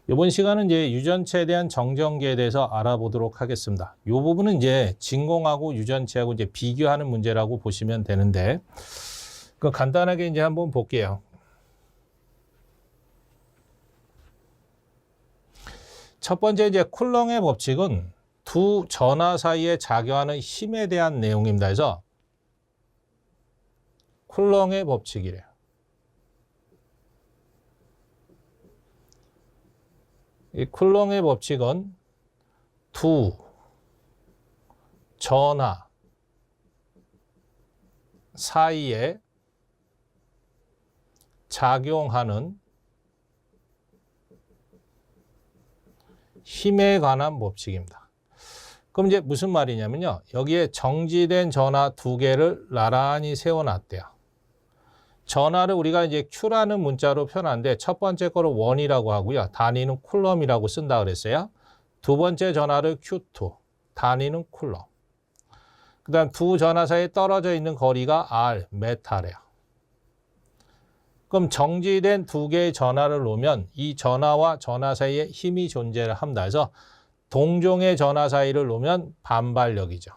이번 시간은 이제 유전체에 대한 정전기에 대해서 알아보도록 하겠습니다. 이 부분은 이제 진공하고 유전체하고 이제 비교하는 문제라고 보시면 되는데, 그 간단하게 이제 한번 볼게요. 첫 번째 이제 쿨렁의 법칙은 두 전하 사이에 작용하는 힘에 대한 내용입니다. 그래서 쿨렁의 법칙이래요. 이 쿨렁의 법칙은 두 전하 사이에 작용하는 힘에 관한 법칙입니다. 그럼 이제 무슨 말이냐면요. 여기에 정지된 전하 두 개를 나란히 세워놨대요. 전하를 우리가 이제 Q라는 문자로 표현하는데 첫 번째 거를 원이라고 하고요. 단위는 쿨럼이라고 쓴다 그랬어요. 두 번째 전하를 Q2, 단위는 쿨럼. 그 다음 두 전하 사이에 떨어져 있는 거리가 R, 메타래요. 그럼 정지된 두 개의 전하를 놓으면 이 전하와 전하 사이에 힘이 존재를 합니다. 그래서 동종의 전하 사이를 놓으면 반발력이죠.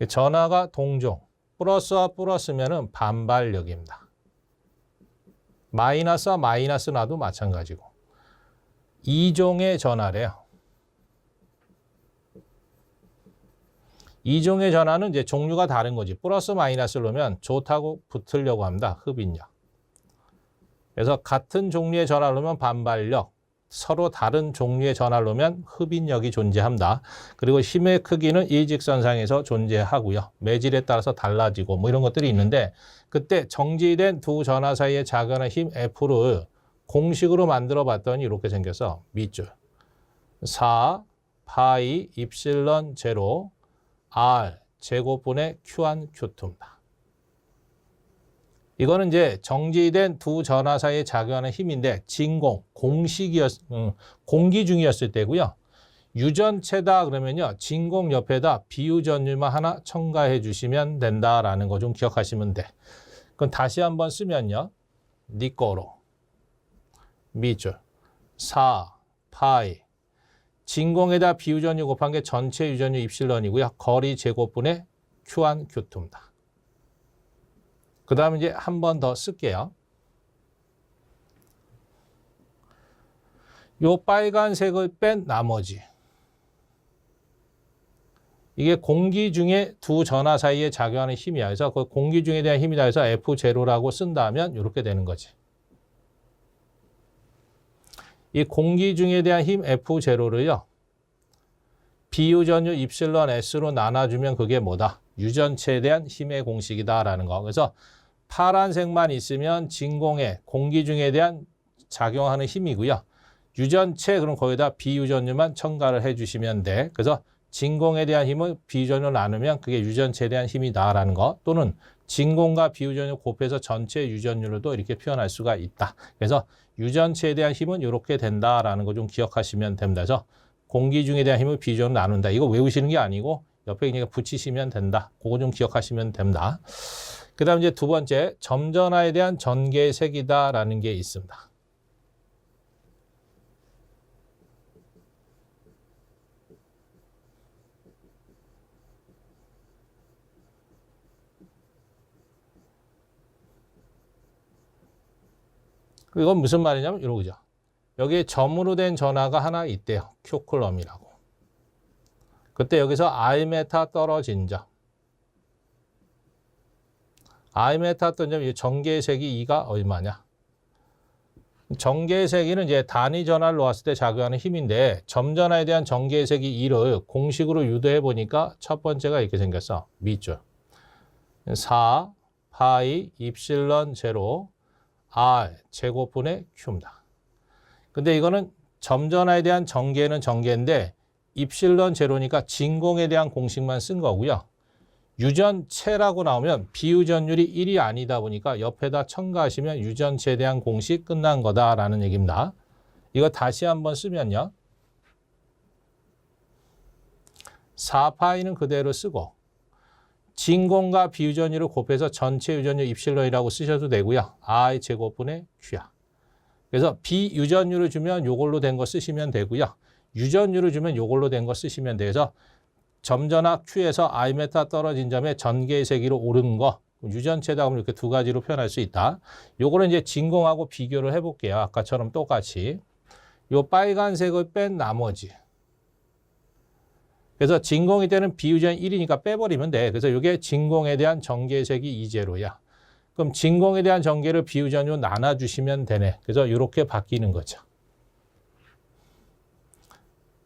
전하가 동종, 플러스와 플러스면은 반발력입니다. 마이너스와 마이너스 놔도 마찬가지고. 이종의 전하래요. 이종의 전하는 이제 종류가 다른 거지. 플러스 마이너스를 놓으면 좋다고 붙으려고 합니다. 흡인력. 그래서 같은 종류의 전하를 놓으면 반발력, 서로 다른 종류의 전하를 놓으면 흡인력이 존재합니다. 그리고 힘의 크기는 일직선상에서 존재하고요. 매질에 따라서 달라지고 뭐 이런 것들이 있는데 그때 정지된 두 전하 사이에 작용하는 힘 F를 공식으로 만들어 봤더니 이렇게 생겨서 밑줄 4 파이 입실론 제로 R 제곱분의 Q1 Q2입니다. 이거는 이제 정지된 두 전하 사이에 작용하는 힘인데 진공, 공기 중이었을 때고요. 유전체다 그러면요. 진공 옆에다 비유전율만 하나 첨가해 주시면 된다라는 거 좀 기억하시면 돼. 그럼 다시 한번 쓰면요. 니 거로 밑줄 4 파이 진공에다 비유전율 곱한 게 전체 유전율 입실론이고요. 거리 제곱분의 Q1 Q2입니다. 그 다음에 이제 한 번 더 쓸게요. 요 빨간색을 뺀 나머지. 이게 공기 중에 두 전하 사이에 작용하는 힘이야. 그래서 그 공기 중에 대한 힘이다 해서 F0라고 쓴다면 이렇게 되는 거지. 이 공기 중에 대한 힘 F0를요. 비유전율 입실론 S로 나눠주면 그게 뭐다? 유전체에 대한 힘의 공식이다라는 거. 그래서 파란색만 있으면 진공에 공기 중에 대한 작용하는 힘이고요. 유전체 그럼 거기다 비유전율만 첨가를 해주시면 돼. 그래서 진공에 대한 힘을 비유전율로 나누면 그게 유전체에 대한 힘이다라는 거. 또는 진공과 비유전율 곱해서 전체 유전율로도 이렇게 표현할 수가 있다. 그래서 유전체에 대한 힘은 이렇게 된다라는 거 좀 기억하시면 됩니다. 그래서 공기 중에 대한 힘을 비유전율로 나눈다. 이거 외우시는 게 아니고 옆에 그냥 붙이시면 된다. 그거 좀 기억하시면 됩니다. 그 다음 이제 두 번째, 점전하에 대한 전개색이다라는 게 있습니다. 이건 무슨 말이냐면 이러죠. 여기에 점으로 된 전하가 하나 있대요. Q쿨럼이라고. 그때 여기서 R메타 떨어진 점. R메타 떨어진 점, 전개의 색이 2가 얼마냐? 전개의 세기는 이제 단위 전하를 놓았을 때 작용하는 힘인데 점전하에 대한 전개의 세기 2를 공식으로 유도해 보니까 첫 번째가 이렇게 생겼어. 밑줄. 4 파이 입실론 제로 R 제곱분의 Q입니다. 근데 이거는 점전하에 대한 전개는 전개인데 입실론 제로니까 진공에 대한 공식만 쓴 거고요. 유전체라고 나오면 비유전율이 1이 아니다 보니까 옆에다 첨가하시면 유전체에 대한 공식 끝난 거다라는 얘기입니다. 이거 다시 한번 쓰면요. 4파이는 그대로 쓰고 진공과 비유전율을 곱해서 전체 유전율 입실론이라고 쓰셔도 되고요. I 제곱분의 Q야. 그래서 비유전율을 주면 요걸로 된 거 쓰시면 되고요. 유전율을 주면 요걸로 된 거 쓰시면 돼서 점전화 Q에서 I 메타 떨어진 점에 전개의 세기로 오른 거 유전체다 하면 이렇게 두 가지로 표현할 수 있다. 요거는 이제 진공하고 비교를 해볼게요. 아까처럼 똑같이. 요 빨간색을 뺀 나머지. 그래서 진공일 때는 비유전 1이니까 빼버리면 돼. 그래서 이게 진공에 대한 전개색이 이제로야. 그럼 진공에 대한 전개를 비유전으로 나눠주시면 되네. 그래서 이렇게 바뀌는 거죠.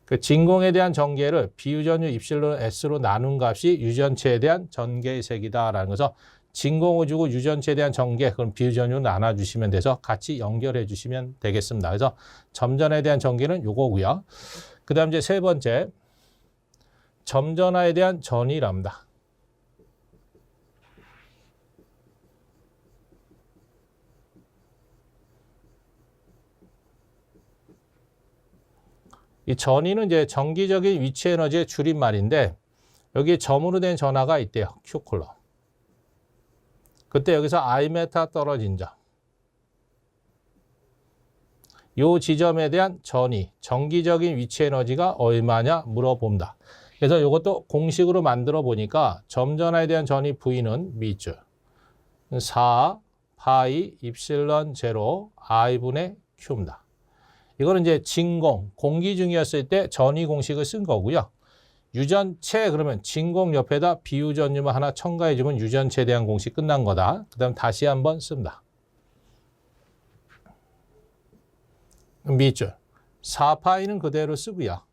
그 진공에 대한 전개를 비유전율 입실론 S로 나눈 값이 유전체에 대한 전개색이다라는 거죠. 진공을 주고 유전체에 대한 전개, 그럼 비유전율로 나눠주시면 돼서 같이 연결해 주시면 되겠습니다. 그래서 점전에 대한 전개는 요거고요. 그 다음 이제 세 번째. 점전화에 대한 전이랍니다. 이 전이는 이제 정기적인 위치 에너지의 줄임말인데 여기에 점으로 된 전하가 있대요. Q쿨럼. 그때 여기서 I 메타 떨어진 점. 이 지점에 대한 전이 정기적인 위치 에너지가 얼마냐 물어본다. 그래서 이것도 공식으로 만들어 보니까 점전화에 대한 전이 V는 밑줄 4 파이 입실론 제로 I분의 Q입니다. 이거는 이제 진공, 공기 중이었을 때 전이 공식을 쓴 거고요. 유전체 그러면 진공 옆에다 비유전율만 하나 첨가해 주면 유전체에 대한 공식 끝난 거다. 그 다음 다시 한번 씁니다. 밑줄 4파이는 그대로 쓰고요.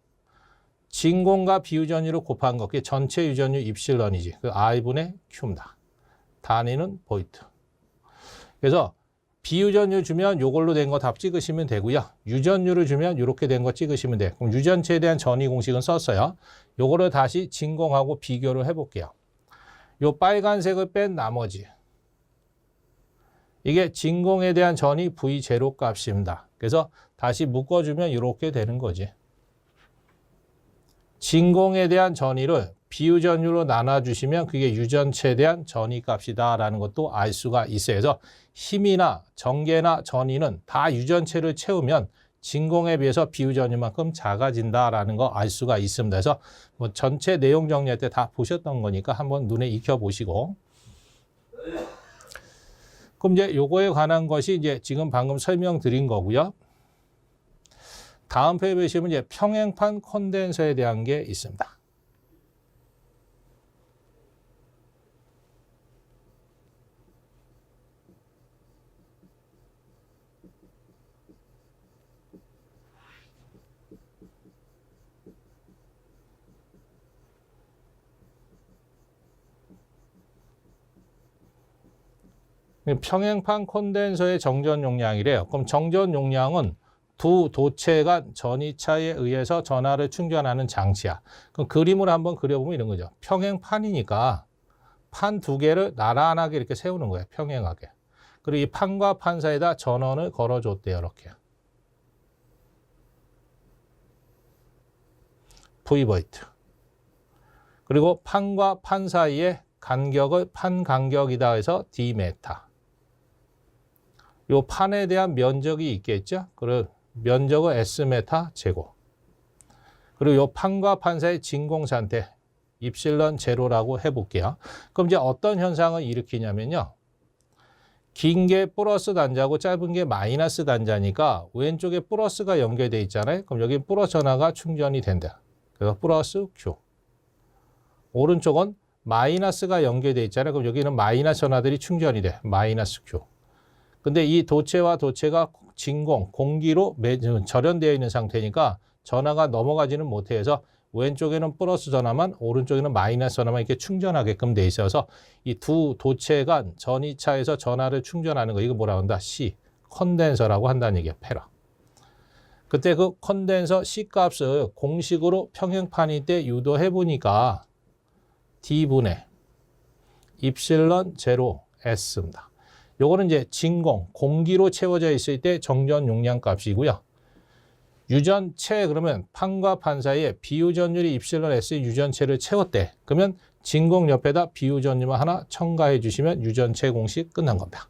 진공과 비유전율을 곱한 거, 그게 전체 유전율 입실론이지. 그 I분의 Q입니다. 단위는 보이트. 그래서 비유전율 주면 요걸로 된 거 답 찍으시면 되고요. 유전율을 주면 이렇게 된 거 찍으시면 돼요. 그럼 유전체에 대한 전이 공식은 썼어요. 요거를 다시 진공하고 비교를 해볼게요. 요 빨간색을 뺀 나머지. 이게 진공에 대한 전이 V0 값입니다. 그래서 다시 묶어주면 이렇게 되는 거지. 진공에 대한 전이를 비유전율로 나눠주시면 그게 유전체에 대한 전이 값이다라는 것도 알 수가 있어요. 그래서 힘이나 전개나 전이는 다 유전체를 채우면 진공에 비해서 비유전율만큼 작아진다라는 거 알 수가 있습니다. 그래서 뭐 전체 내용 정리할 때 다 보셨던 거니까 한번 눈에 익혀보시고. 그럼 이제 요거에 관한 것이 이제 지금 방금 설명드린 거고요. 다음 페이지에 보시면 이제 평행판 콘덴서에 대한 게 있습니다. 평행판 콘덴서의 정전 용량이래요. 그럼 정전 용량은 두 도체가 전이차에 의해서 전하를 충전하는 장치야. 그럼 그림을 한번 그려보면 이런 거죠. 평행판이니까 판 두 개를 나란하게 이렇게 세우는 거예요. 평행하게. 그리고 이 판과 판 사이에다 전원을 걸어줬대요. 이렇게. V보이트. 그리고 판과 판 사이의 간격을 판 간격이다 해서 D메타. 요 판에 대한 면적이 있겠죠. 그리고 면적은 S메타 제곱. 그리고 요 판과 판 사이 진공 상태 입실론 제로라고 해볼게요. 그럼 이제 어떤 현상을 일으키냐면요. 긴 게 플러스 단자고 짧은 게 마이너스 단자니까 왼쪽에 플러스가 연결돼 있잖아요. 그럼 여기 플러스 전하가 충전이 된다. 그래서 플러스 Q. 오른쪽은 마이너스가 연결돼 있잖아요. 그럼 여기는 마이너스 전하들이 충전이 돼. 마이너스 Q. 근데 이 도체와 도체가 진공, 공기로 절연되어 있는 상태니까 전하가 넘어가지는 못해서 왼쪽에는 플러스 전하만 오른쪽에는 마이너스 전하만 이렇게 충전하게끔 돼 있어서 이 두 도체가 전이차에서 전하를 충전하는 거 이거 뭐라고 한다? C, 컨덴서라고 한다는 얘기야. 패라. 그때 그 컨덴서 C 값을 공식으로 평행판일 때 유도해 보니까 D분의 입실론 제로 S입니다. 요거는 이제 진공, 공기로 채워져 있을 때 정전 용량 값이고요. 유전체 그러면 판과 판 사이에 비유전율이 입실론 S 유전체를 채웠대. 그러면 진공 옆에다 비유전율만 하나 첨가해 주시면 유전체 공식 끝난 겁니다.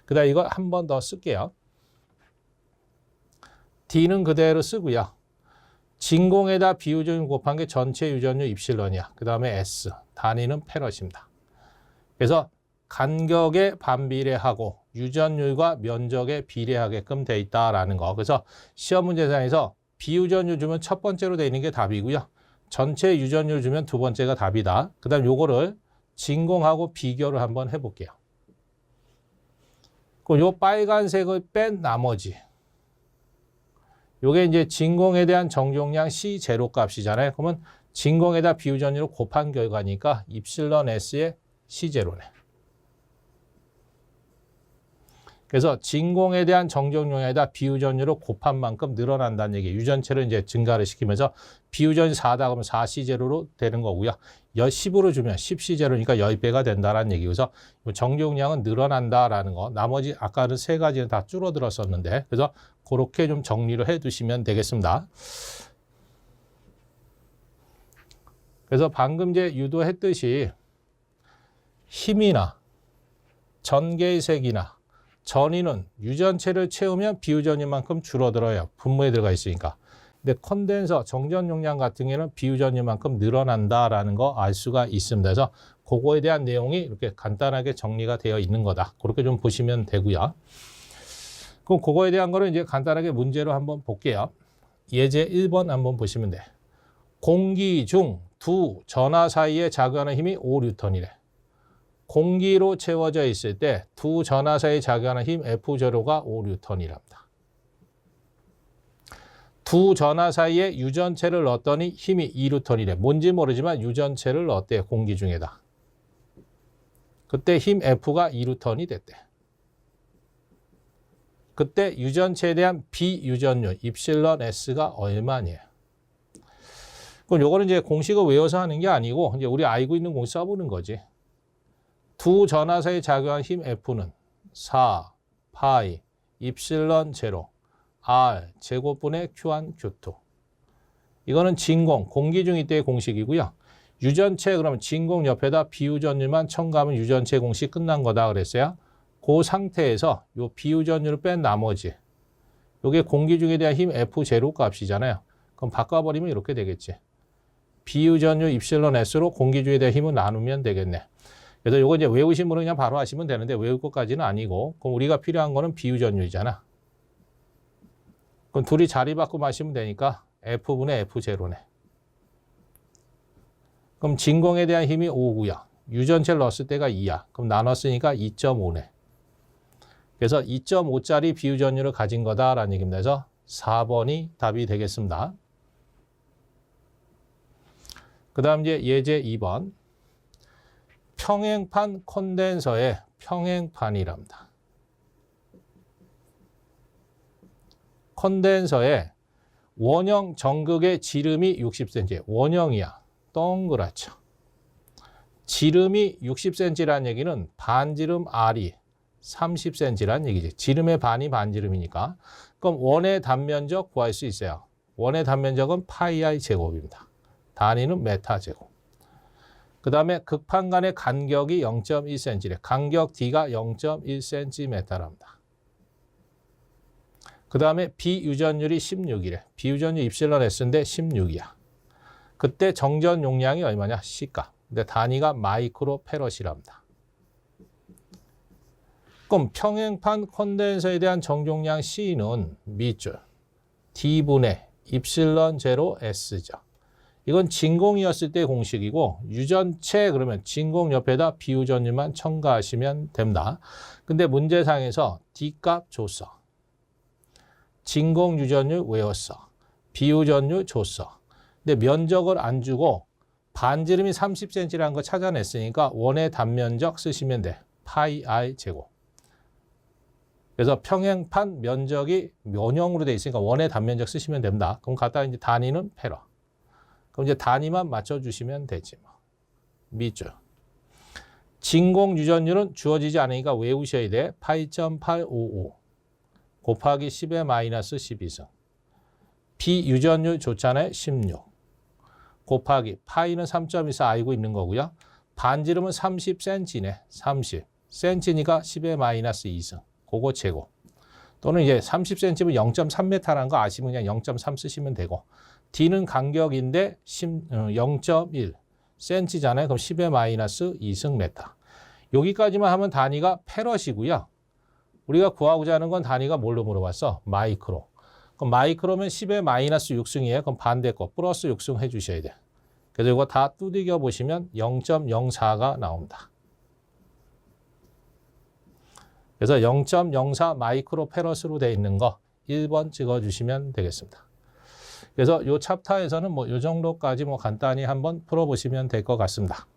그 다음에 이거 한 번 더 쓸게요. D는 그대로 쓰고요. 진공에다 비유전율 곱한 게 전체 유전율 입실론이야. 그 다음에 S, 단위는 페럿입니다. 그래서 간격에 반비례하고 유전율과 면적에 비례하게끔 돼 있다라는 거. 그래서 시험 문제상에서 비유전율 주면 첫 번째로 돼 있는 게 답이고요. 전체 유전율 주면 두 번째가 답이다. 그 다음 요거를 진공하고 비교를 한번 해볼게요. 그럼 요 빨간색을 뺀 나머지 요게 이제 진공에 대한 정종량 C0 값이잖아요. 그러면 진공에다 비유전율을 곱한 결과니까 입실론 S의 C0네. 그래서 진공에 대한 정종량에다 비유전율을 곱한 만큼 늘어난다는 얘기예요. 유전체를 이제 증가를 시키면서 비유전이 4다 그러면 4C0로 되는 거고요. 10으로 주면 10C0니까 10배가 된다는 얘기고, 그래서 정종량은 늘어난다라는 거. 나머지 아까는 세 가지는 다 줄어들었었는데, 그래서 그렇게 좀 정리를 해 두시면 되겠습니다. 그래서 방금 이제 유도했듯이 힘이나 전개의 색이나 전위는 유전체를 채우면 비유전율만큼 줄어들어요. 분모에 들어가 있으니까. 근데 컨덴서 정전 용량 같은 경우에는 비유전율만큼 늘어난다라는 거 알 수가 있습니다. 그래서 그거에 대한 내용이 이렇게 간단하게 정리가 되어 있는 거다. 그렇게 좀 보시면 되고요. 그럼 그거에 대한 거를 이제 간단하게 문제로 한번 볼게요. 예제 1번 한번 보시면 돼. 공기 중 두 전하 사이에 작용하는 힘이 5뉴턴이래. 공기로 채워져 있을 때 두 전하 사이에 작용하는 힘 F0가 5뉴턴이랍니다. 두 전하 사이에 유전체를 넣었더니 힘이 2뉴턴이래. 뭔지 모르지만 유전체를 넣었대요. 공기 중에다. 그때 힘 F가 2뉴턴이 됐대. 그때 유전체에 대한 비유전율 입실론 S가 얼마냐요. 그럼 요거는 이제 공식을 외워서 하는 게 아니고 이제 우리 알고 있는 공식 써보는 거지. 두 전하 사이에 작용한 힘 F는 4 파이 입실론 제로 R 제곱분의 Q1 Q2. 이거는 진공 공기 중일 때의 공식이고요. 유전체 그러면 진공 옆에다 비유전율만 첨가하면 유전체 공식 끝난 거다 그랬어요. 그 상태에서 요 비유전율을 뺀 나머지 요게 공기 중에 대한 힘 F0 값이잖아요. 그럼 바꿔버리면 이렇게 되겠지. 비유전율 입실론 S로 공기 중에 대한 힘을 나누면 되겠네. 그래서 요거 이제 외우신 분은 그냥 바로 하시면 되는데 외울 것까지는 아니고, 그럼 우리가 필요한 거는 비유전율이잖아. 그럼 둘이 자리 바꾸고 마시면 되니까 F분의 F0네. 그럼 진공에 대한 힘이 5고요. 유전체를 넣었을 때가 2야. 그럼 나눴으니까 2.5네. 그래서 2.5짜리 비유전율을 가진 거다라는 얘기입니다. 그래서 4번이 답이 되겠습니다. 그 다음 이제 예제 2번. 평행판 콘덴서의 평행판이랍니다. 콘덴서의 원형 정극의 지름이 60cm. 원형이야. 동그랗죠. 지름이 60cm라는 얘기는 반지름 R이 30cm라는 얘기지. 지름의 반이 반지름이니까. 그럼 원의 단면적 구할 수 있어요. 원의 단면적은 파이 I 제곱입니다. 단위는 메타 제곱. 그 다음에 극판 간의 간격이 0.1cm래. 간격 D가 0.1cm랍니다. 그 다음에 비유전율이 16이래. 비유전율 입실론 S인데 16이야. 그때 정전 용량이 얼마냐? C값. 근데 단위가 마이크로 페럿이랍니다. 그럼 평행판 콘덴서에 대한 정종량 C는 밑줄 D분의 입실론 제로 S죠. 이건 진공이었을 때 공식이고, 유전체 그러면 진공 옆에다 비유전율만 첨가하시면 됩니다. 근데 문제상에서 D값 줬어. 진공 유전율 외웠어. 비유전율 줬어. 근데 면적을 안 주고 반지름이 30cm라는 거 찾아냈으니까 원의 단면적 쓰시면 돼. 파이 R 제곱. 그래서 평행판 면적이 원형으로 돼 있으니까 원의 단면적 쓰시면 됩니다. 그럼 갖다가 이제 단위는 페럿. 그럼 이제 단위만 맞춰주시면 되지 뭐. 밑줄. 진공 유전율은 주어지지 않으니까 외우셔야 돼. 8.855 곱하기 10의 마이너스 12승. 비유전율 좋잖아요. 16 곱하기 파이는 3.24 알고 있는 거고요. 반지름은 30cm네. 30cm니까 10의 마이너스 2승. 그거 제곱. 또는 이제 30cm면 0.3m라는 거 아시면 그냥 0.3 쓰시면 되고. D는 간격인데 0.1cm잖아요. 그럼 10의 마이너스 2승 메타. 여기까지만 하면 단위가 페럿이고요. 우리가 구하고자 하는 건 단위가 뭘로 물어봤어? 마이크로. 그럼 마이크로면 10의 마이너스 6승이에요. 그럼 반대 거 플러스 6승 해주셔야 돼. 그래서 이거 다 두들겨 보시면 0.04가 나옵니다. 그래서 0.04 마이크로 페럿으로 되어 있는 거 1번 찍어주시면 되겠습니다. 그래서 이 챕터에서는 뭐 이 정도까지 뭐 간단히 한번 풀어보시면 될 것 같습니다.